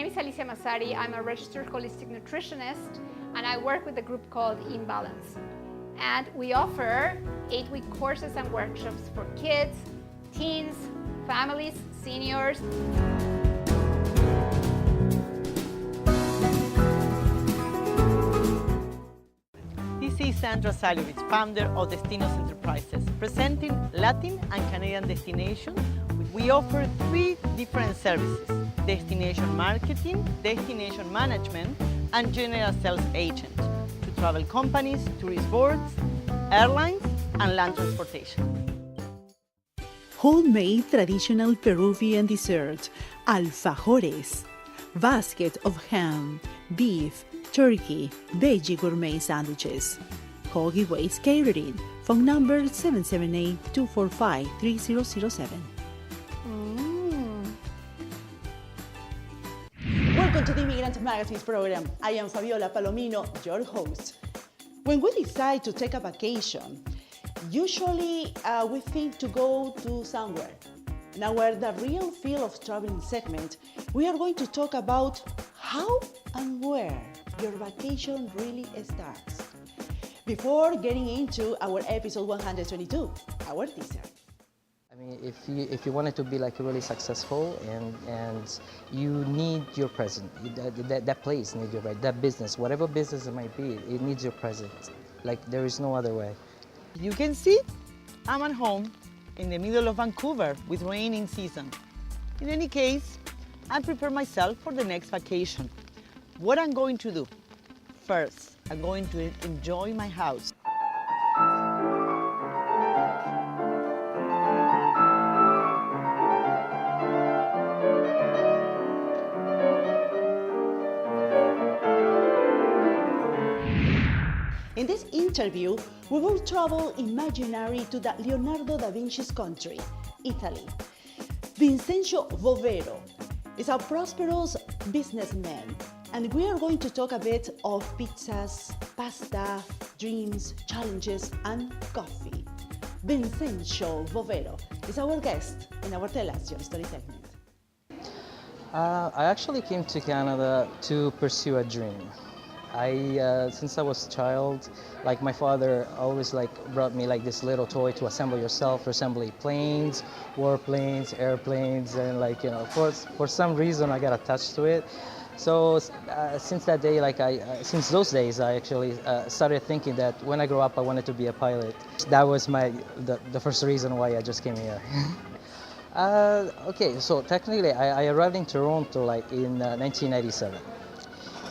is Alicia Massari. I'm a registered holistic nutritionist, and I work with a group called Imbalance. And we offer 8-week courses and workshops for kids, teens, families, seniors. This is Sandra, founder of Destinos Enterprises, presenting Latin and Canadian destinations. We offer 3 different services: destination marketing, destination management, and general sales agent to travel companies, tourist boards, airlines, and land transportation. Homemade traditional Peruvian dessert, alfajores, basket of ham, beef, turkey, veggie gourmet sandwiches. Hoagie Ways Catering, phone number 778-245-3007. Welcome to the Immigrants Magazines program. I am Fabiola Palomino, your host. When we decide to take a vacation, usually we think to go to somewhere. Now, the real feel of traveling segment, we are going to talk about how and where your vacation really starts. Before getting into our episode 122, our teaser. I mean, if you want it to be like really successful, and you need your presence, that place needs your presence, that business, whatever business it might be, it needs your presence. Like, there is no other way. You can see I'm at home in the middle of Vancouver with raining season. In any case, I prepare myself for the next vacation. What I'm going to do? First, I'm going to enjoy my house. In this interview, we will travel imaginary to the Leonardo da Vinci's country, Italy. Vincenzo Bovero is a prosperous businessman, and we are going to talk a bit of pizzas, pasta, dreams, challenges, and coffee. Vincenzo Bovero is our guest in our Tell Us Your Story segment. I actually came to Canada to pursue a dream. Since I was a child, like my father always brought me this little toy to assemble yourself, for assembly planes, warplanes, airplanes, and for some reason I got attached to it. So since that day, since those days, I actually started thinking that when I grow up, I wanted to be a pilot. That was the first reason why I just came here. Okay, so technically, I arrived in Toronto in 1997.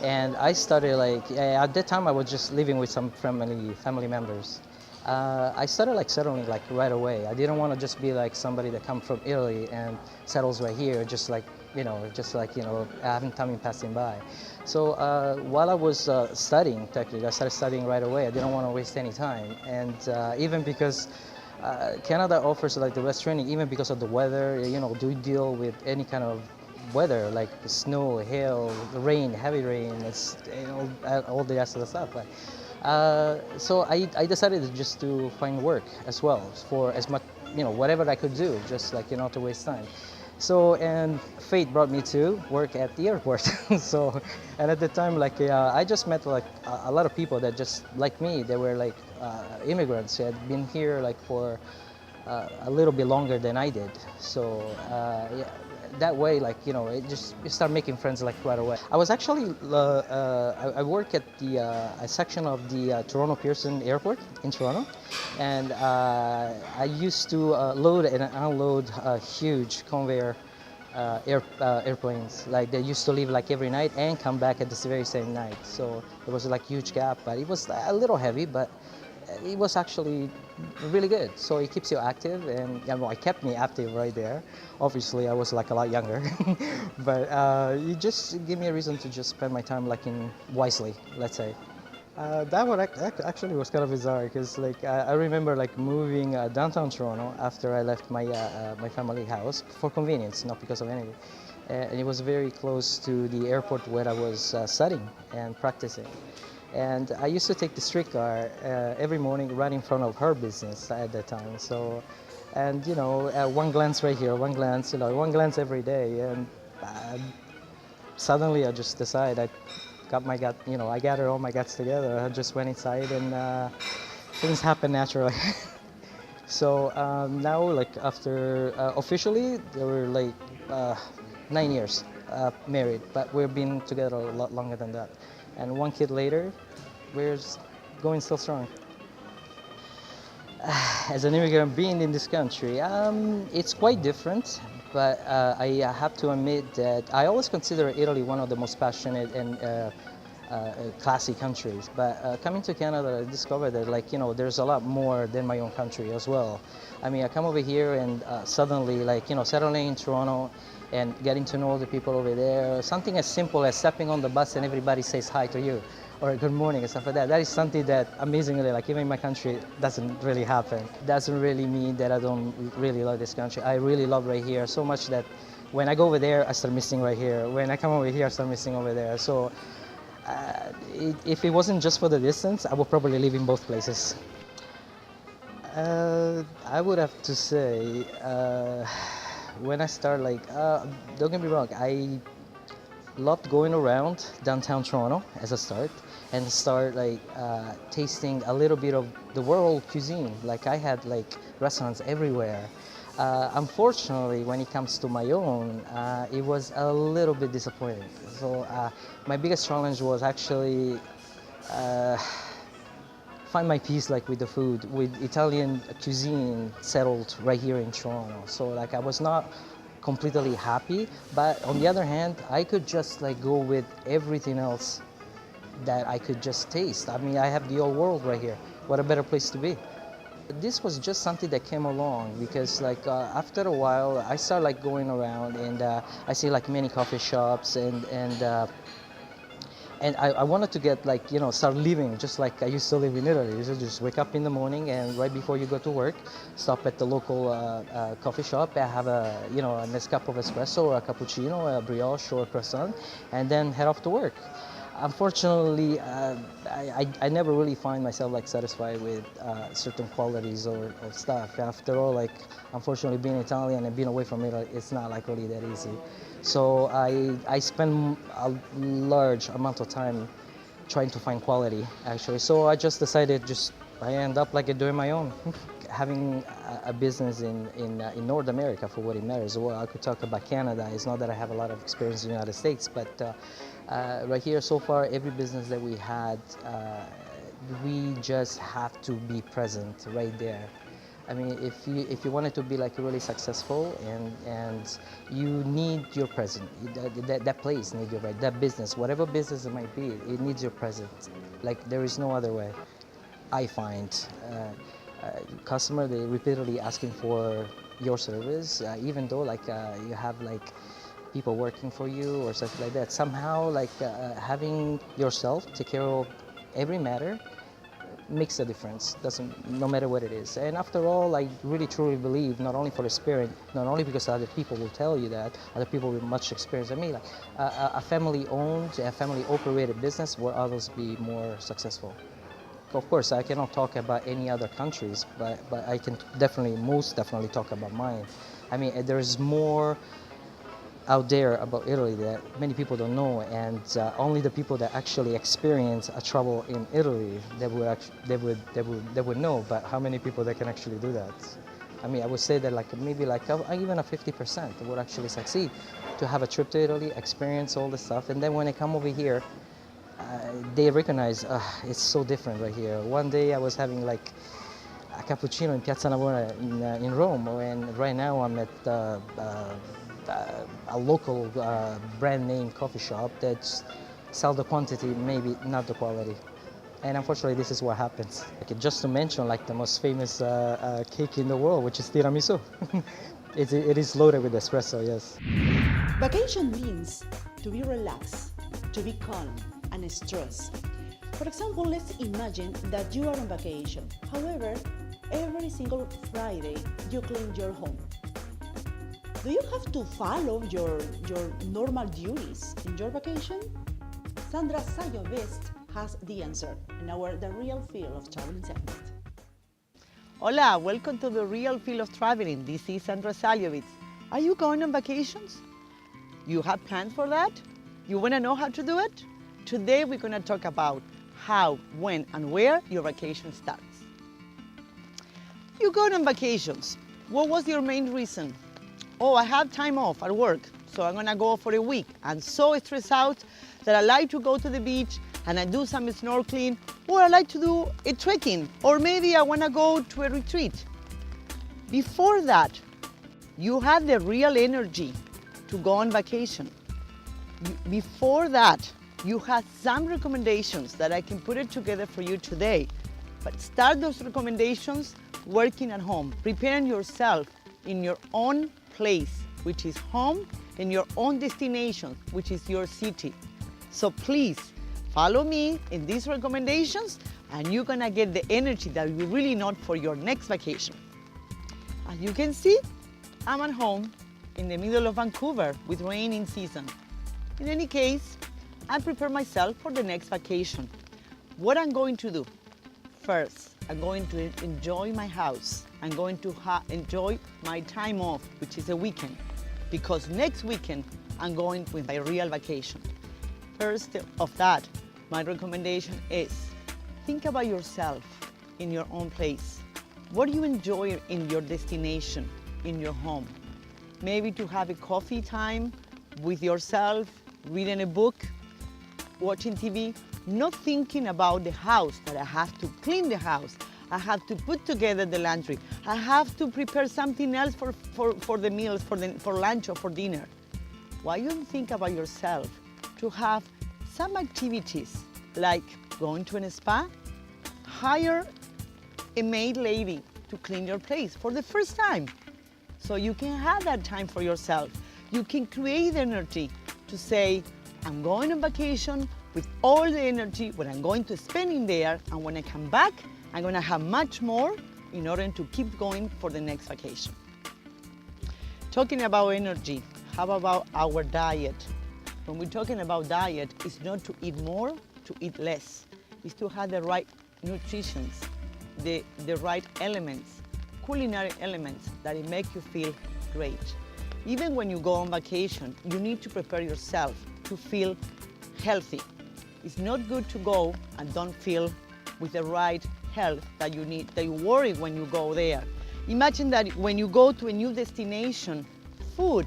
And I started at that time I was just living with some family members. I started settling right away. I didn't want to just be somebody that comes from Italy and settles right here, having time passing by. So while I was studying, technically, I started studying right away. I didn't want to waste any time, and even because Canada offers the best training, even because of the weather. Do deal with any kind of weather, like snow, hail, rain, heavy rain, all the rest of the stuff. So I decided to find work as well, for as much, whatever I could do, just to waste time. So, and fate brought me to work at the airport. So, and at the time, I just met a lot of people that just like me. They were immigrants who had been here for a little bit longer than I did. So, yeah. That way, you start making friends right away. I was actually, I work at a section of the Toronto Pearson Airport in Toronto, and I used to load and unload huge conveyor airplanes. They used to leave every night and come back at the very same night. So there was a huge gap, but it was a little heavy, but it was actually really good. So it keeps you active, and it kept me active right there. Obviously, I was a lot younger, but it just gave me a reason to just spend my time wisely, let's say. That one actually was kind of bizarre, because I remember moving downtown Toronto after I left my my family house for convenience, not because of anything. And it was very close to the airport where I was studying and practicing. And I used to take the streetcar every morning right in front of her business at that time. So, and one glance right here, one glance, one glance every day. And suddenly I just decided I gathered all my guts together. I just went inside and things happened naturally. So now, like after officially, they were like 9 years married, but we've been together a lot longer than that. And 1 kid later, we're going still strong. As an immigrant being in this country, it's quite different, but I have to admit that I always consider Italy one of the most passionate and classy countries. But coming to Canada, I discovered that there's a lot more than my own country as well. I mean, I come over here and suddenly settling in Toronto and getting to know the people over there, something as simple as stepping on the bus and everybody says hi to you or good morning and stuff like that. That is something that amazingly, even in my country, doesn't really happen. Doesn't really mean that I don't really love this country. I really love right here so much that when I go over there, I start missing right here. When I come over here, I start missing over there. So if it wasn't just for the distance, I would probably live in both places. I would have to say, when I start, don't get me wrong, I loved going around downtown Toronto as a start and start tasting a little bit of the world cuisine. I had restaurants everywhere. Unfortunately, when it comes to my own, it was a little bit disappointing. So my biggest challenge was actually find my peace with the food, with Italian cuisine settled right here in Toronto. So I was not completely happy, but on the other hand, I could just go with everything else that I could just taste. I mean, I have the whole world right here. What a better place to be. This was just something that came along because after a while, I started going around and I see many coffee shops and I wanted to get start living just like I used to live in Italy. So just wake up in the morning and right before you go to work, stop at the local coffee shop. I have a nice cup of espresso or a cappuccino, a brioche or a croissant, and then head off to work. Unfortunately, I never really find myself satisfied with certain qualities or stuff. After all, unfortunately, being Italian and being away from Italy, it's not really that easy. So I spend a large amount of time trying to find quality, actually. So I just decided I end up doing my own. Having a business in North America, for what it matters. Well, I could talk about Canada. It's not that I have a lot of experience in the United States, but right here so far, every business that we had, we just have to be present right there. I mean, if you wanted to be really successful and you need your presence, that place needs your right, that business, whatever business it might be, it needs your presence. There is no other way. I find customer, they repeatedly asking for your service, even though you have people working for you or something like that. Somehow having yourself take care of every matter makes a difference, no matter what it is. And after all, I really truly believe, not only for experience, not only because other people will tell you that, other people with much experience than me, a family-owned, a family-operated business will always be more successful. Of course, I cannot talk about any other countries, but I can most definitely talk about mine. I mean, there's more out there about Italy that many people don't know, and only the people that actually experience a trouble in Italy they would know. But how many people that can actually do that? I mean, I would say that maybe even a 50% would actually succeed to have a trip to Italy, experience all the stuff, and then when they come over here, they recognize it's so different right here. One day I was having a cappuccino in Piazza Navona in Rome, and right now I'm at a local brand name coffee shop that sells the quantity, maybe not the quality. And unfortunately, this is what happens. Just to mention the most famous cake in the world, which is tiramisu. It is loaded with espresso, yes. Vacation means to be relaxed, to be calm and stressed. For example, let's imagine that you are on vacation. However, every single Friday you clean your home. Do you have to follow your normal duties in your vacation? Sandra Sallovitz has the answer in our The Real Feel of Traveling segment. Hola, welcome to The Real Feel of Traveling. This is Sandra Sallovitz. Are you going on vacations? You have plans for that? You want to know how to do it? Today we're going to talk about how, when, and where your vacation starts. You go on vacations. What was your main reason? Oh, I have time off at work, so I'm going to go for a week. I'm so stressed out that I like to go to the beach and I do some snorkeling, or I like to do a trekking, or maybe I want to go to a retreat. Before that, you have the real energy to go on vacation. Before that, you have some recommendations that I can put it together for you today. But start those recommendations working at home, preparing yourself in your own place, which is home, in your own destination, which is your city. So please follow me in these recommendations and you're gonna get the energy that you really need for your next vacation. As you can see, I'm at home in the middle of Vancouver with raining season. In any case, I prepare myself for the next vacation. What I'm going to do? First, I'm going to enjoy my house. I'm going to enjoy my time off, which is a weekend, because next weekend I'm going with my real vacation. First of that, my recommendation is think about yourself in your own place. What do you enjoy in your destination, in your home? Maybe to have a coffee time with yourself, reading a book, watching TV, not thinking about the house, that I have to clean the house, I have to put together the laundry, I have to prepare something else for the meals, for lunch or for dinner. Why you don't think about yourself to have some activities like going to a spa, hire a maid lady to clean your place for the first time. So you can have that time for yourself. You can create energy to say, I'm going on vacation with all the energy, what I'm going to spend in there, and when I come back, I'm going to have much more in order to keep going for the next vacation. Talking about energy, how about our diet? When we're talking about diet, it's not to eat more, to eat less. It's to have the right nutrition, the right elements, culinary elements that make you feel great. Even when you go on vacation, you need to prepare yourself to feel healthy. It's not good to go and don't feel with the right health that you need, that you worry when you go there. Imagine that when you go to a new destination, food,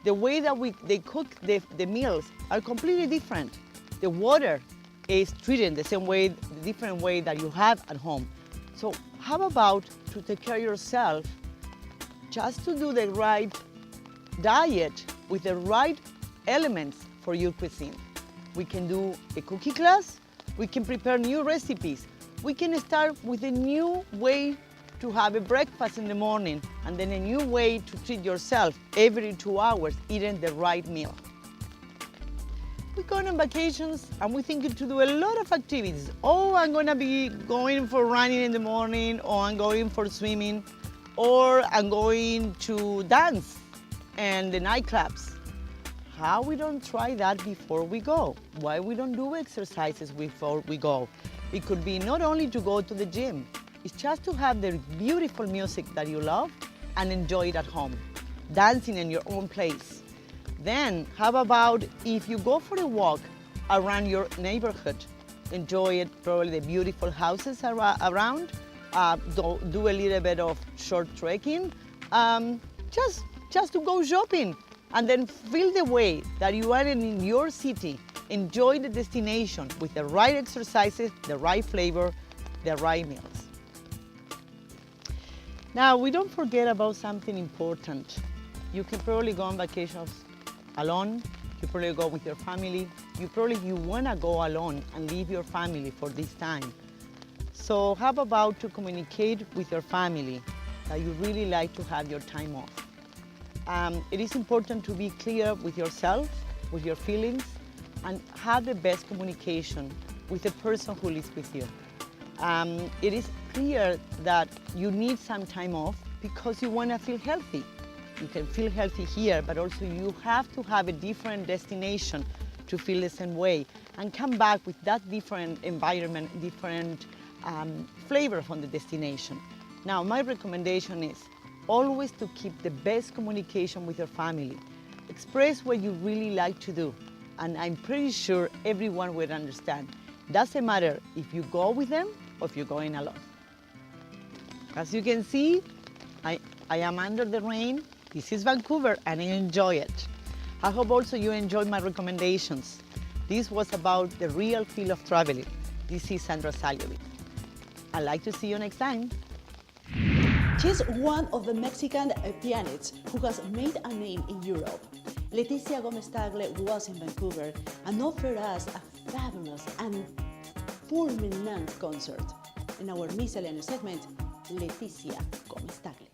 the way that they cook the meals are completely different. The water is treated the same way, the different way that you have at home. So how about to take care of yourself, just to do the right diet with the right elements for your cuisine. We can do a cookie class, we can prepare new recipes, we can start with a new way to have a breakfast in the morning, and then a new way to treat yourself every 2 hours, eating the right meal. We go on vacations and we're thinking to do a lot of activities. Oh, I'm gonna be going for running in the morning, or I'm going for swimming, or I'm going to dance and the nightclubs. How we don't try that before we go? Why we don't do exercises before we go? It could be not only to go to the gym, it's just to have the beautiful music that you love and enjoy it at home, dancing in your own place. Then, how about if you go for a walk around your neighborhood, enjoy it, probably the beautiful houses around, do a little bit of short trekking, just to go shopping, and then feel the way that you are in your city, enjoy the destination with the right exercises, the right flavor, the right meals. Now, we don't forget about something important. You can probably go on vacations alone, you probably go with your family, you wanna go alone and leave your family for this time. So how about to communicate with your family that you really like to have your time off? It is important to be clear with yourself, with your feelings, and have the best communication with the person who lives with you. It is clear that you need some time off because you want to feel healthy. You can feel healthy here, but also you have to have a different destination to feel the same way and come back with that different environment, different flavor from the destination. Now, my recommendation is always to keep the best communication with your family. Express what you really like to do. and I'm pretty sure everyone will understand. Doesn't matter if you go with them or if you're going alone. As you can see, I am under the rain. This is Vancouver and I enjoy it. I hope also you enjoyed my recommendations. This was about the real feel of traveling. This is Sandra Sallovitz. I'd like to see you next time. She's one of the Mexican pianists who has made a name in Europe. Leticia Gomez-Tagle was in Vancouver and offered us a fabulous and fulminant concert. In our miscellaneous segment, Leticia Gomez-Tagle.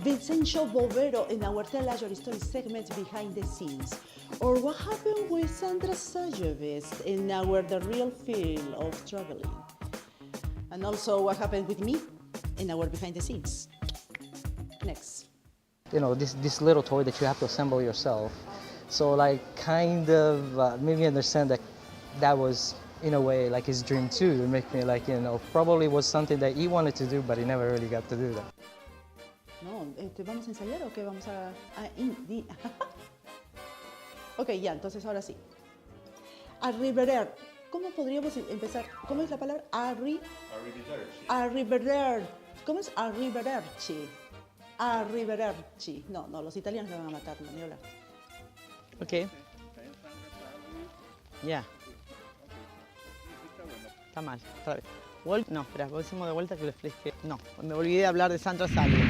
Vincenzo Bovero in our Tell Us Your Story segment Behind the Scenes. Or what happened with Sandra Sallovitz in our The Real Feel of Traveling. And also what happened with me in our Behind the Scenes. Next. You know, this little toy that you have to assemble yourself. So like kind of made me understand that that was in a way like his dream too, to make me like, you know, probably was something that he wanted to do, but he never really got to do that. No, ¿vamos a ensayar o qué vamos a...? Ok, ya, entonces ahora sí. Arriberer. ¿Cómo podríamos empezar? ¿Cómo es la palabra? Arrivederci. ¿Cómo es arrivederci? Arrivederci. No, los italianos me van a matar, no ni hablar. Ok. Ya. Está mal, otra vez. No, espera, decimos de vuelta que lo expliqué. No, me olvidé de hablar de Sandra Sallovitz.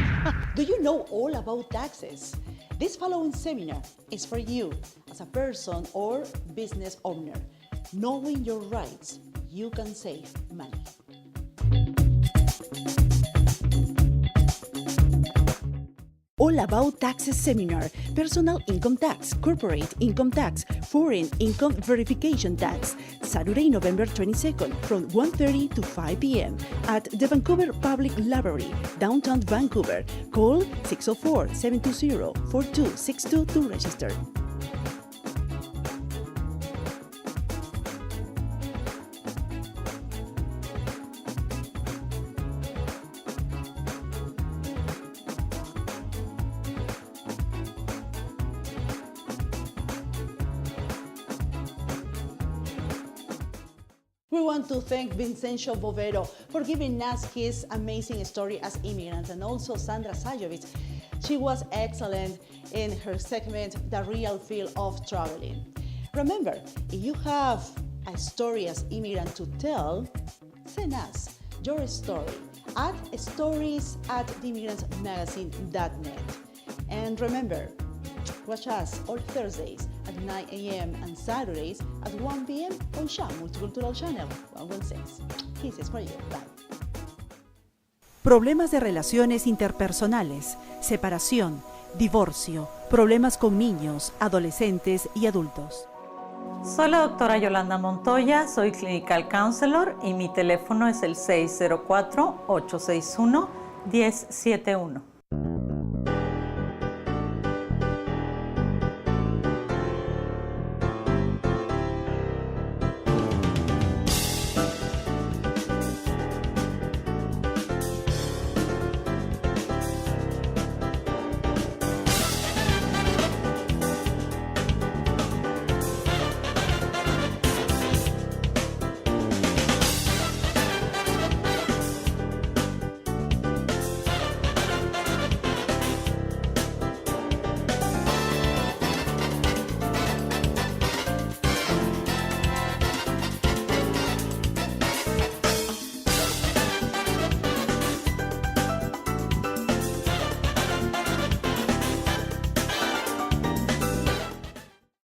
Do you know all about taxes? This following seminar is for you as a person or business owner. Knowing your rights, you can save money. All About Taxes Seminar, Personal Income Tax, Corporate Income Tax, Foreign Income Verification Tax, Saturday, November 22nd from 1:30 to 5 p.m. at the Vancouver Public Library, downtown Vancouver. Call 604-720-4262 to register. We want to thank Vincenzo Bovero for giving us his amazing story as immigrants, and also Sandra Sallovitz. She was excellent in her segment, The Real Feel of Traveling. Remember, if you have a story as immigrant to tell, send us your story at stories@theimmigrantsmagazine.net. And remember, watch us all Thursdays at 9 a.m. and Saturdays at 1 p.m. on Shaw Multicultural Channel 116. Kisses for you. Bye. Problemas de relaciones interpersonales, separación, divorcio, problemas con niños, adolescentes y adultos. Soy la doctora Yolanda Montoya, soy Clinical Counselor y mi teléfono es el 604-861-1071.